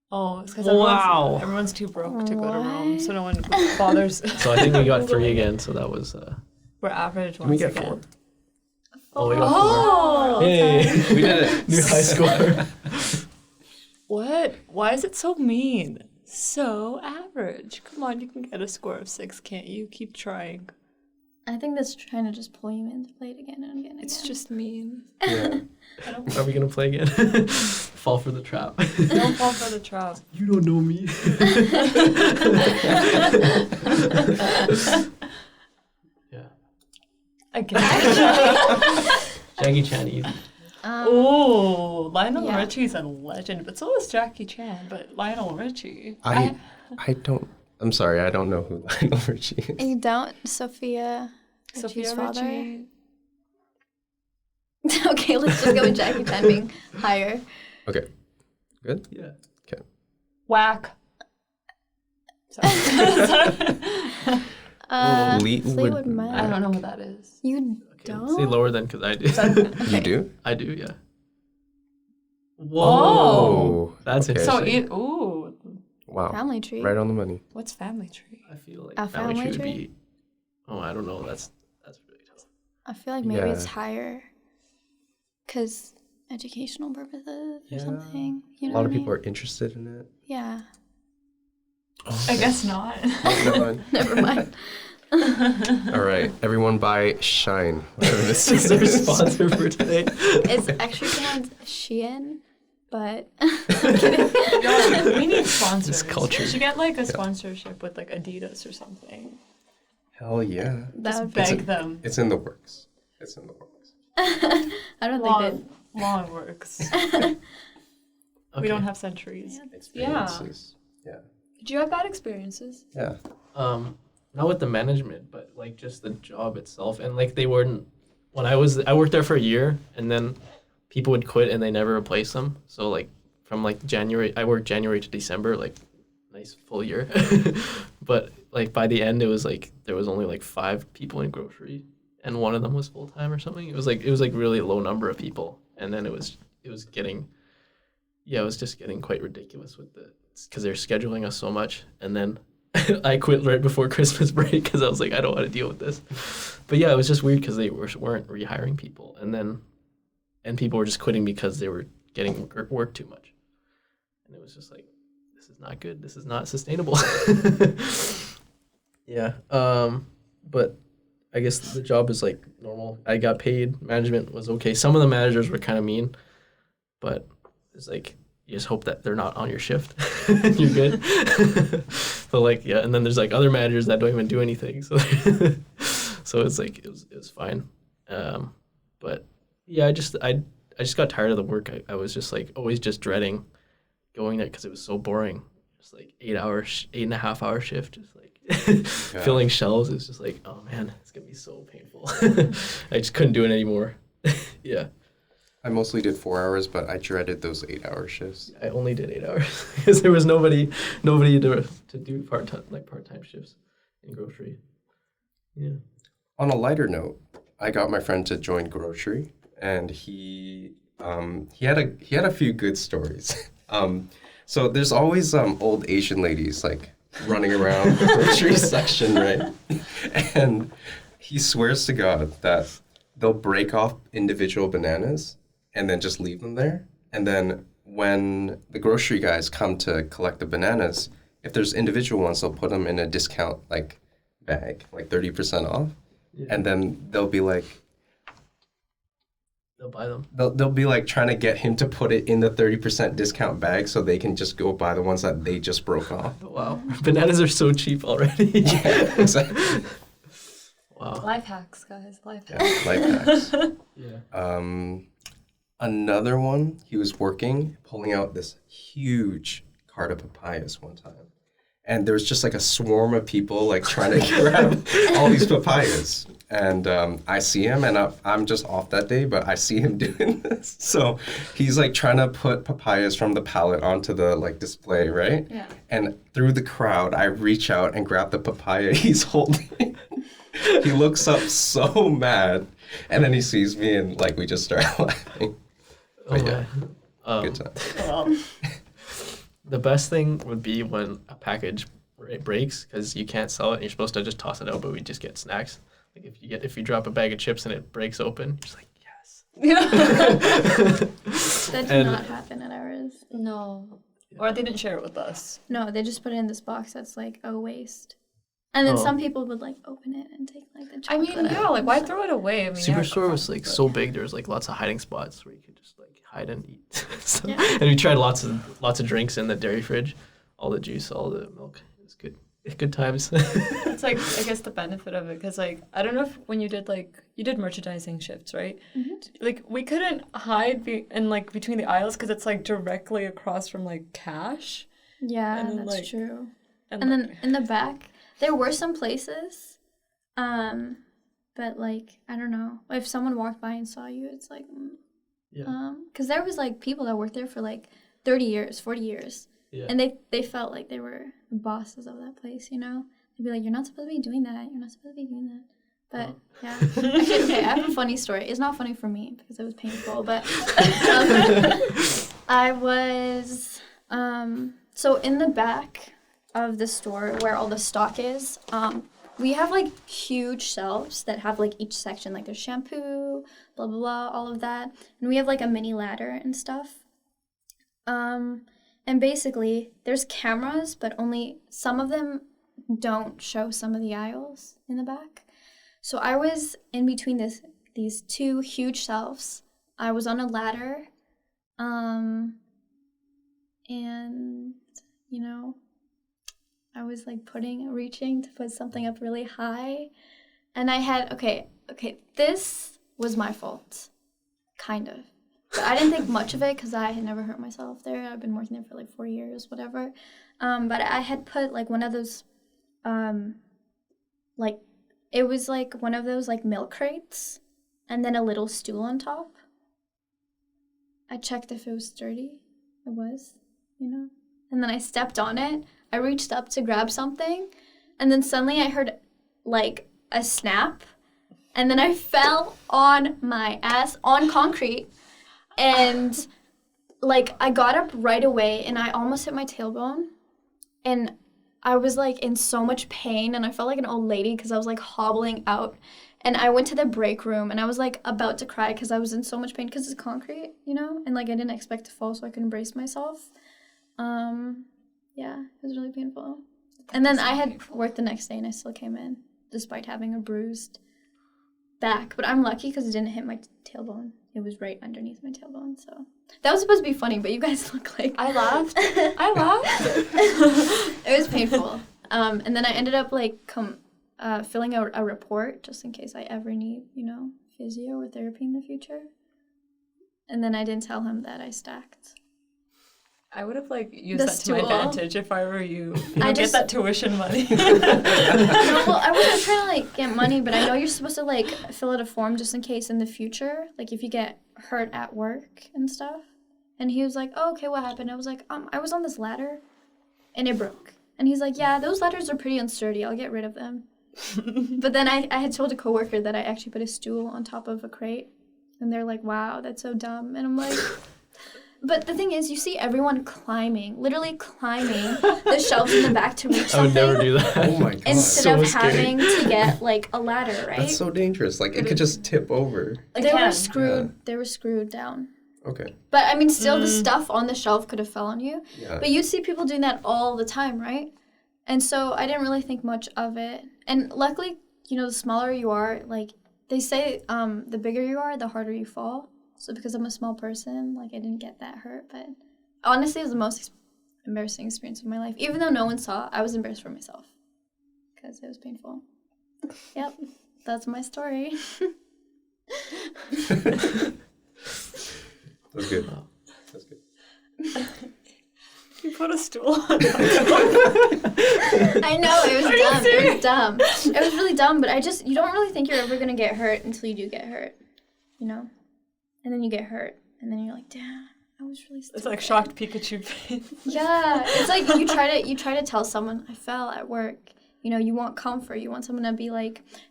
Oh, it's because
Wow.
everyone's too broke to go to Rome,
What?
so no one bothers.
So I think we got 3 again. So that was.
We're average
Can we
once
get
again.
4?
Oh, we got
Oh!
4. Hey,
We did it.
new high score.
What? Why is it so mean? So average. Come on, you can get a score of 6, can't you? Keep trying.
I think that's trying to just pull you in to play it again and again and
It's
again.
just mean.
Yeah.
Are we gonna play again? Fall for the trap.
Don't fall for the trap.
You don't know me. Yeah.
Again.
Jackie Chan easy.
Oh, Lionel
Yeah.
Richie's a legend, but so is Jackie Chan. But Lionel Richie.
I don't. I'm sorry. I don't know who Lionel Richie is.
And you don't, Sophia
Sophia
Richie's father?
Richie.
Okay, let's just go with Jackie Chan being higher.
Okay. Good.
Yeah.
Okay.
Whack. Sorry.
Fleetwood
Mac.
I don't know what that is.
You
Okay,
don't?
say lower then, because I do.
You do?
I do, yeah.
Oh.
That's
Okay.
interesting.
So, ooh,
Wow.
Family Tree.
Right on the money.
what's Family Tree?
I feel like
A
Family
Family
Tree would
Tree?
be. Oh, I don't know. That's really tough.
I feel like maybe it's
Yeah.
higher because educational purposes
Yeah.
or something. You
A
know
lot
what
of
I
people
mean?
are interested in it.
Yeah.
I guess not.
Never mind.
Never mind.
All right. Everyone buy Shine. Whatever this
This is our
is.
sponsor for today.
It's actually pronounced Shein, but
We need sponsors.
It's culture.
We should get like a sponsorship with like Adidas or something.
Hell yeah.
that
Just
would be.
beg them.
It's in the works. It's in the works.
I don't think
Long works.
Okay.
We don't have centuries.
Experiences. Yeah.
Did you have bad experiences?
Yeah.
Not with the management, but like just the job itself. And like they weren't. When I worked there for a year, and then people would quit and they never replace them. So like from like January, I worked January to December, like nice full year. But like by the end, it was like there was only like 5 people in grocery, and one of them was full time or something. It was like really low number of people, and then it was getting, yeah, it was just getting quite ridiculous with the because they're scheduling us so much, and then I quit right before Christmas break because I was like, I don't want to deal with this. But yeah, it was just weird because they weren't rehiring people, and people were just quitting because they were getting work too much, and it was just like, this is not good. This is not sustainable. Yeah. But I guess the job is like normal. I got paid. Management was okay. Some of the managers were kind of mean, but it's like you just hope that they're not on your shift and you're good. But like, yeah, and then there's like other managers that don't even do anything. So So it's like it was fine. But yeah, I just got tired of the work. I was just like always just dreading going there because it was so boring. Just like 8.5 hour shift, just like filling shelves. It was just like, oh man, it's gonna be so painful. I just couldn't do it anymore. Yeah.
I mostly did 4 hours, but I dreaded those 8-hour shifts.
I only did 8 hours because there was nobody to do part-time shifts in grocery. Yeah.
On a lighter note, I got my friend to join grocery, and he had a few good stories. So there's always old Asian ladies like running around the grocery section, right? And he swears to God that they'll break off individual bananas and then just leave them there. And then when the grocery guys come to collect the bananas, if there's individual ones, they'll put them in a discount like bag, like 30% off.
Yeah.
And then they'll be like,
They'll buy them.
they'll be like trying to get him to put it in the 30% discount bag so they can just go buy the ones that they just broke off.
Wow. Bananas are so cheap already.
Yeah, exactly.
Wow.
Life hacks, guys. Life
Yeah,
hacks.
life hacks.
Yeah.
Another one, he was pulling out this huge cart of papayas one time. And there was just like a swarm of people like trying to grab all these papayas. And I see him, and I'm just off that day, but I see him doing this. So he's like trying to put papayas from the pallet onto the like display, right?
Yeah.
And through the crowd, I reach out and grab the papaya he's holding. He looks up so mad, and then he sees me, and like we just start laughing. But yeah, good time.
The best thing would be when a package breaks because you can't sell it and you're supposed to just toss it out, but we just get snacks. Like if you drop a bag of chips and it breaks open, you're just like, yes.
That did not happen at ours.
No. Or they didn't share it with us.
No, they just put it in this box that's like a waste. And then some people would like open it and take like the
I
chocolate
mean, yeah,
out
like
and
why
stuff.
throw it away? I mean,
Superstore was like so big. There was like lots of hiding spots where you could just like hide and eat. So,
Yeah.
And we tried lots of drinks in the dairy fridge, all the juice, all the milk. It was good. Good times.
It's like, I guess the benefit of it, because like, I don't know if when you did merchandising shifts, right?
Mm-hmm.
Like we couldn't hide in like between the aisles because it's like directly across from like cash.
Yeah,
And then,
that's
like-
true.
And,
And
like,
then in the back, there were some places, but like I don't know, if someone walked by and saw you, it's like,
Yeah.
because there was like people that worked there for like 30 years, 40 years,
Yeah.
and they felt like they were the bosses of that place, you know. They'd be like, "You're not supposed to be doing that. You're not supposed to be doing that." But yeah, actually, okay, I have a funny story. It's not funny for me because it was painful, but I was so in the back of the store where all the stock is, we have like huge shelves that have like each section, like there's shampoo, blah blah blah, all of that, and we have like a mini ladder and stuff. And basically there's cameras, but only some of them don't show some of the aisles in the back. So I was in between these two huge shelves. I was on a ladder, and you know, I was like reaching to put something up really high, and I had okay, this was my fault, kind of. But I didn't think much of it because I had never hurt myself there. I've been working there for like 4 years, whatever. But I had put like one of those, like, it was like one of those like milk crates and then a little stool on top. I checked if it was sturdy. It was, you know. And then I stepped on it. I reached up to grab something. And then suddenly I heard like a snap. And then I fell on my ass on concrete. And like I got up right away and I almost hit my tailbone. And I was like in so much pain and I felt like an old lady because I was like hobbling out. And I went to the break room and I was like about to cry because I was in so much pain because it's concrete, you know? And like I didn't expect to fall so I couldn't brace myself. Yeah, it was really painful. And then I had work the next day and I still came in despite having a bruised back. But I'm lucky because it didn't hit my tailbone. It was right underneath my tailbone, so that was supposed to be funny, but you guys look like
I laughed.
It was painful. And then I ended up like filling out a report just in case I ever need, physio or therapy in the future. And then I didn't tell him that I stacked.
I would have used
The
that to my
stool.
advantage if I were you.
I
Get
just-
that tuition money.
No, well, I wasn't trying to get money, but I know you're supposed to fill out a form just in case in the future, if you get hurt at work and stuff. And he was like, "Oh, okay, what happened?" I was like, I was on this ladder, and it broke. And he's like, "Yeah, those ladders are pretty unsturdy. I'll get rid of them." But then I had told a coworker that I actually put a stool on top of a crate, and they're like, "Wow, that's so dumb." And I'm like. But the thing is, you see everyone literally climbing the shelves in the back to reach
I would
something.
never do that.
Oh my god.
Instead
So
of
scary.
having to get a ladder, right?
That's so dangerous. It could just tip over.
They were
can.
screwed.
Yeah.
They were screwed down.
Okay.
But I mean, still, the stuff on the shelf could have fell on you.
Yeah.
But you'd see people doing that all the time, right? And so I didn't really think much of it. And luckily, the smaller you are, they say, the bigger you are, the harder you fall. So because I'm a small person, I didn't get that hurt. But honestly, it was the most embarrassing experience of my life. Even though no one saw, I was embarrassed for myself because it was painful. Yep, that's my story.
That's good. That's good.
You put a stool on.
I know, it was dumb. It was dumb. It was really dumb, but you don't really think you're ever going to get hurt until you do get hurt, And then you get hurt, and then you're like, damn, I was really stupid.
It's like shocked Pikachu face.
Yeah, it's like you try to tell someone, I fell at work. You want comfort. You want someone to be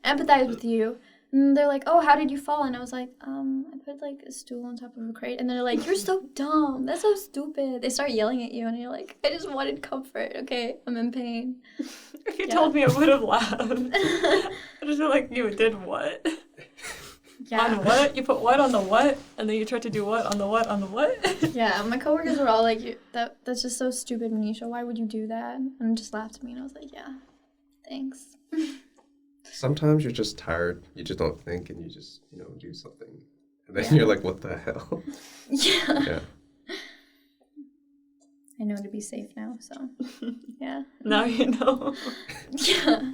empathize with you. And they're like, oh, how did you fall? And I was like, I put a stool on top of a crate. And they're like, you're so dumb. That's so stupid. They start yelling at you, and you're like, I just wanted comfort. Okay, I'm in pain.
If you told me, I would have laughed. I just feel like you did what?
Yeah.
On what? You put what on the what? And then you tried to do what on the what on the what?
Yeah, my coworkers were all like, that's just so stupid, Manisha. Why would you do that? And just laughed at me, and I was like, yeah, thanks.
Sometimes you're just tired. You just don't think, and you just do something, and then you're like, "What the hell?"
Yeah.
Yeah.
I know to be safe now, so yeah.
Now you know.
Yeah.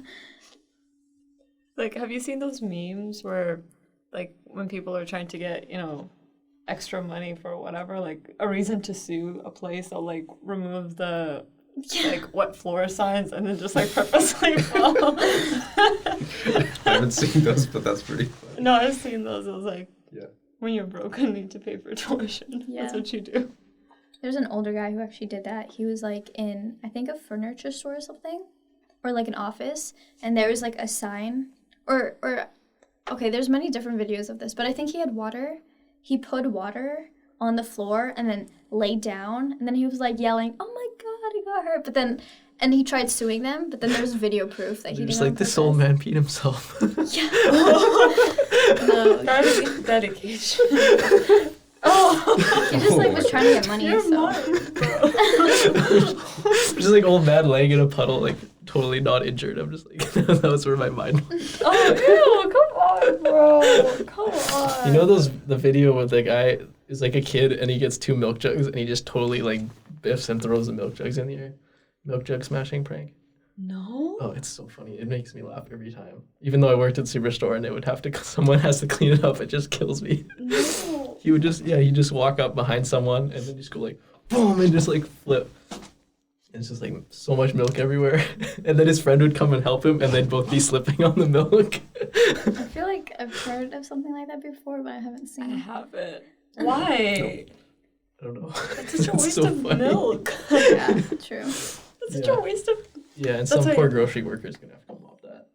Have you seen those memes where, when people are trying to get, extra money for whatever, a reason to sue a place, they'll, remove the, wet floor signs and then just, purposely fall.
I haven't seen those, but that's pretty funny.
No, I've seen those. It was
Yeah.
when you're broke and need to pay for tuition.
Yeah.
That's what you do.
There's an older guy who actually did that. He was in, I think, a furniture store or something, or an office, and there was a sign, or okay, there's many different videos of this, but I think he had water. He put water on the floor and then laid down, and then he was yelling, "Oh my God, I got hurt!" But then, and he tried suing them, but then there's video proof that he
You're
did
just
it on
this old
purpose.
man peed himself.
Yeah.
Gotta be dedication.
Oh, he just was trying to get money.
You're
So.
mine, bro.
Just old man laying in a puddle, totally not injured. I'm just that was where my mind went.
Oh, ew, come on, bro. Come on.
The video where the guy is a kid and he gets 2 milk jugs and he just totally biffs and throws the milk jugs in the air. Milk jug smashing prank.
No?
Oh, it's so funny. It makes me laugh every time. Even though I worked at Superstore and it would have to someone has to clean it up, it just kills me.
No.
He would just walk up behind someone and then just go boom and just flip. And it's just so much milk everywhere. And then his friend would come and help him and they'd both be slipping on the milk.
I feel like I've heard of something like that before, but I haven't
I
seen it.
haven't. Why?
I don't know.
That's such a
It's
waste
so
of
funny.
milk.
Yeah, true.
That's such
Yeah.
a waste of...
Yeah, and
That's
some
why-
poor grocery worker's gonna have to mop that.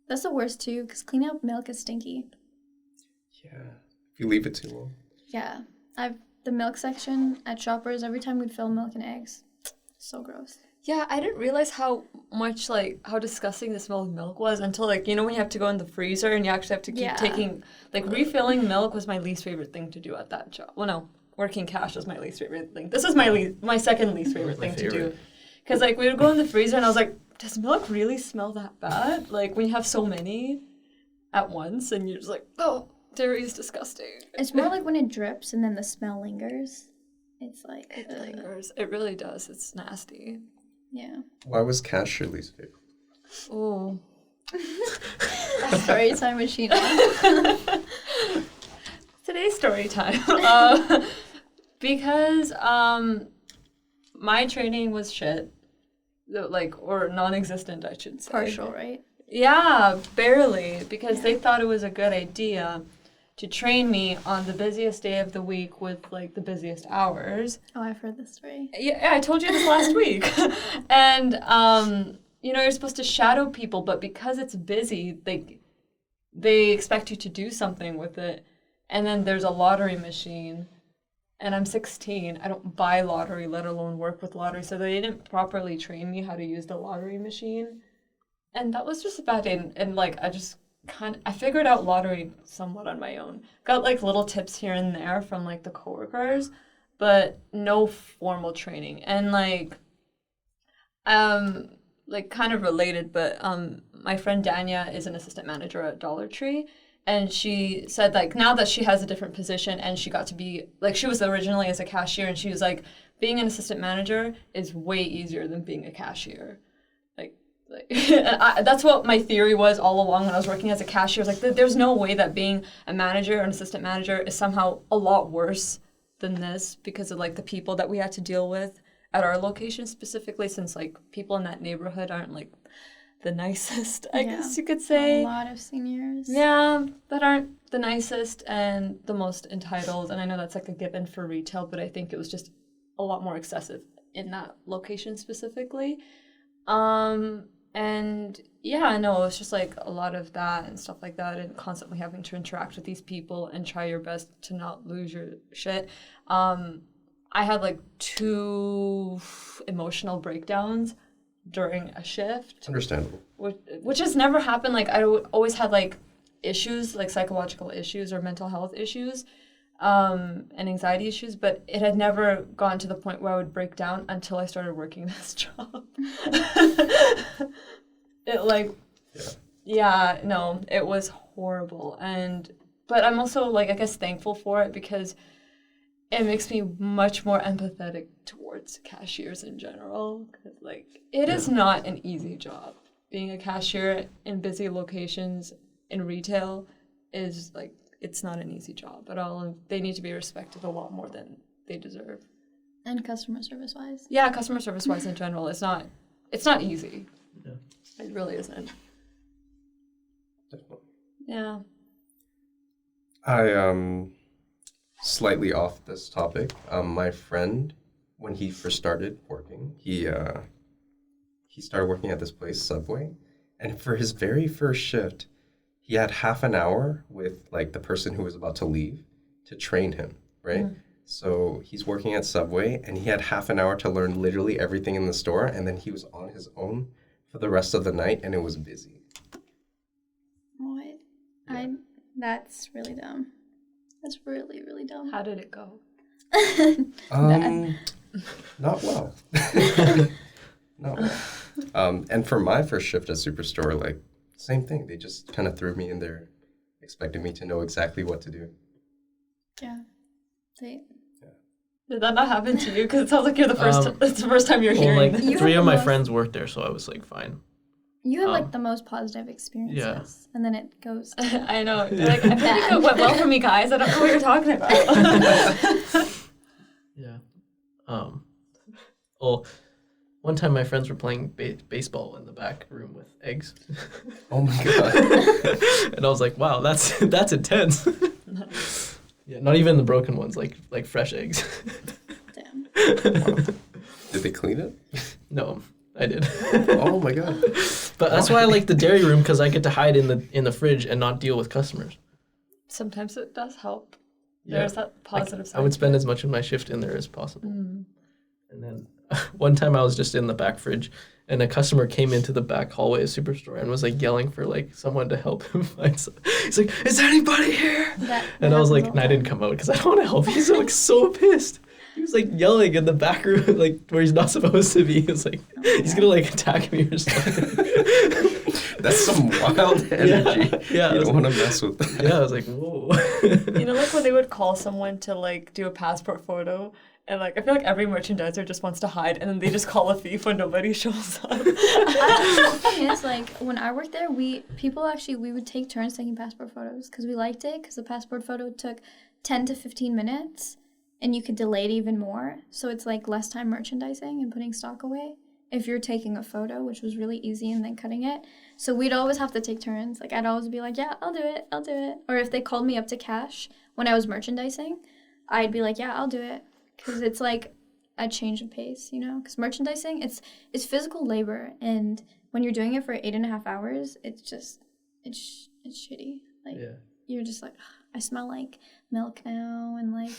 That's the worst too, because cleaning up milk is stinky.
Yeah. If you leave it too long.
Yeah, the milk section at Shoppers, every time we'd fill milk and eggs. So gross.
Yeah, I didn't realize how much, how disgusting the smell of milk was until, when you have to go in the freezer and you actually have to keep
Yeah.
taking... refilling milk was my least favorite thing to do at that job. Well, no, working cash was my least favorite thing. This is my second least favorite
My
thing to do.
favorite.
Because, we would go in the freezer and I was like, does milk really smell that bad? When you have so many at once and you're just oh, dairy is disgusting.
It's more when it drips and then the smell lingers. It's
It lingers. It really does. It's nasty.
Yeah.
Why was cash your least favorite?
Oh,
Story time with Shina.
Today's story time. Because my training was shit. Or non-existent, I should say.
Partial, right?
Yeah, barely. Because they thought it was a good idea to train me on the busiest day of the week with, like, the busiest hours.
Oh, I've heard this story.
Yeah, I told you this last week. And, you're supposed to shadow people, but because it's busy, they expect you to do something with it. And then there's a lottery machine. And I'm 16. I don't buy lottery, let alone work with lottery. So they didn't properly train me how to use the lottery machine. And that was just a bad day. And I figured out lottery somewhat on my own. Got, like, little tips here and there from, like, the coworkers, but no formal training. And, kind of related, but my friend Danya is an assistant manager at Dollar Tree. And she said, like, now that she has a different position and she got to be, like, she was originally as a cashier, and she was like, being an assistant manager is way easier than being a cashier. That's what my theory was all along when I was working as a cashier. I was like, there's no way that being a manager or an assistant manager is somehow a lot worse than this because of, like, the people that we had to deal with at our location specifically, since, like, people in that neighborhood aren't, like, the nicest, I guess you could say.
A lot of seniors.
Yeah, that aren't the nicest and the most entitled. And I know that's, like, a given for retail, but I think it was just a lot more excessive in that location specifically. And yeah, no, it was just, like, a lot of that and stuff like that, and constantly having to interact with these people and try your best to not lose your shit. I had, like, 2 emotional breakdowns during a shift.
Understandable.
Which has never happened. Like, I always had, like, issues, like psychological issues or mental health issues, and anxiety issues, but it had never gone to the point where I would break down until I started working this job. It was horrible. But I'm also, like, I guess thankful for it because it makes me much more empathetic towards cashiers in general. Because, like, it is not an easy job. Being a cashier in busy locations in retail is, like, it's not an easy job at all. And they need to be respected a lot more than they deserve.
And customer service-wise.
Yeah, customer service-wise in general. It's not easy.
Yeah.
It really isn't.
Definitely.
Yeah.
Slightly off this topic. My friend, when he first started working, he started working at this place, Subway, and for his very first shift, he had half an hour with, like, the person who was about to leave to train him, right? Mm. So he's working at Subway, and he had half an hour to learn literally everything in the store, and then he was on his own for the rest of the night, and it was busy.
What? Yeah. That's really dumb. That's really, really dumb.
How did it go?
Not well. Not well. And for my first shift at Superstore, like, same thing. They just kind of threw me in there, expecting me to know exactly what to do.
Yeah.
Did that not happen to you? Because it sounds like you're it's the first time you're hearing this.
3 of my friends worked there, so I was, like, fine.
You have, like, the most positive experiences.
Yeah.
And then it goes.
I know. Like, I think it went well for me, guys. I don't know what you're talking about.
Yeah. Well, one time my friends were playing baseball in the back room with eggs.
Oh my god.
And I was like, wow, that's intense. Yeah, not even the broken ones, like fresh eggs.
Damn.
Wow. Did they clean it?
No, I did.
Oh my god.
But that's why I like the dairy room, because I get to hide in the fridge and not deal with customers.
Sometimes it does help.
Yeah.
There's that positive side.
I would spend as much of my shift in there as possible.
Mm.
And then one time I was just in the back fridge, and a customer came into the back hallway of Superstore and was, like, yelling for, like, someone to help him find something. He's like, "Is anybody here?" And I was like, and I didn't come out because I don't want to help. He's, like, so pissed. He was, like, yelling in the back room, like, where he's not supposed to be. He was like, he's gonna, like, attack me or something.
That's some wild energy.
Yeah,
You don't want to mess with that.
Yeah, I was like, whoa.
You know, like, when they would call someone to, like, do a passport photo, And like I feel like every merchandiser just wants to hide, and then they just call a thief when nobody shows up.
The thing is, like, when I worked there, we would take turns taking passport photos because we liked it, because the passport photo took 10 to 15 minutes, and you could delay it even more. So it's like less time merchandising and putting stock away if you're taking a photo, which was really easy, and then cutting it. So we'd always have to take turns. Like, I'd always be like, yeah, I'll do it. Or if they called me up to cash when I was merchandising, I'd be like, yeah, I'll do it. Because it's like a change of pace, you know? Because merchandising, it's physical labor. And when you're doing it for 8.5 hours, it's just, it's shitty. Like, you're just like, ugh, I smell like milk now, and like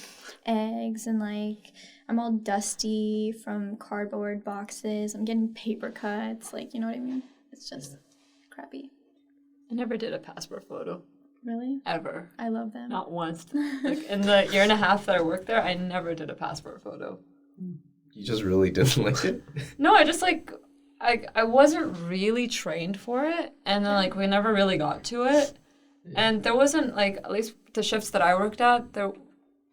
eggs, and like I'm all dusty from cardboard boxes. I'm getting paper cuts. Like, you know what I mean? It's just crappy.
I never did a passport photo.
Really?
Ever.
I love them.
Not once. Like in the 1.5 years that I worked there, I never did a passport photo.
You just really didn't like it?
No, I just like I wasn't really trained for it, and then like we never really got to it. And there wasn't like, at least the shifts that I worked at, there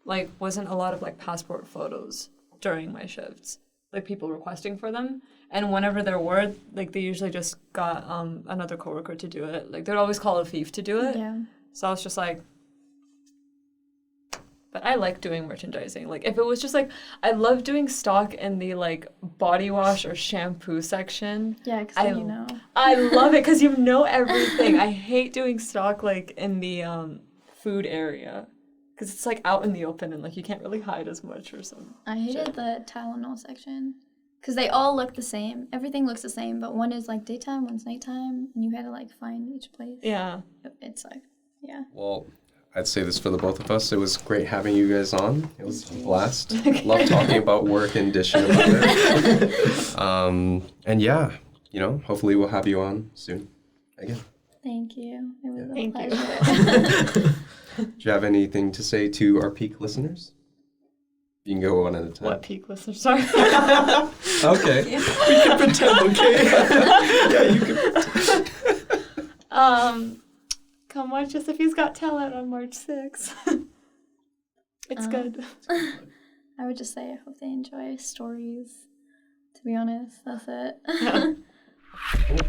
like wasn't a lot of like passport photos during my shifts, like people requesting for them. And whenever there were, like they usually just got another coworker to do it. Like they'd always call a thief to do it.
Yeah.
So I was just like, but I like doing merchandising. Like if it was just like, I love doing stock in the like body wash or shampoo section.
Yeah, because you know.
I love it because you know everything. I hate doing stock like in the food area because it's like out in the open and like you can't really hide as much or something.
I hated the Tylenol section because they all look the same. Everything looks the same, but one is like daytime, one's nighttime, and you had to like find each place.
Yeah.
It's like, yeah.
Well, I'd say this for the both of us. It was great having you guys on. It was a blast. Love talking about work and dishing about it. And yeah, you know, hopefully we'll have you on soon again.
Thank you. It was a
Thank
pleasure.
Do you have anything to say to our peak listeners? You can go one at a time.
What peak listeners? Sorry.
Okay.
We can pretend, okay?
Yeah, you can.
Come watch us if he's got talent on March 6th. It's good.
I would just say I hope they enjoy stories. To be honest, that's it.
Yeah.
Cool.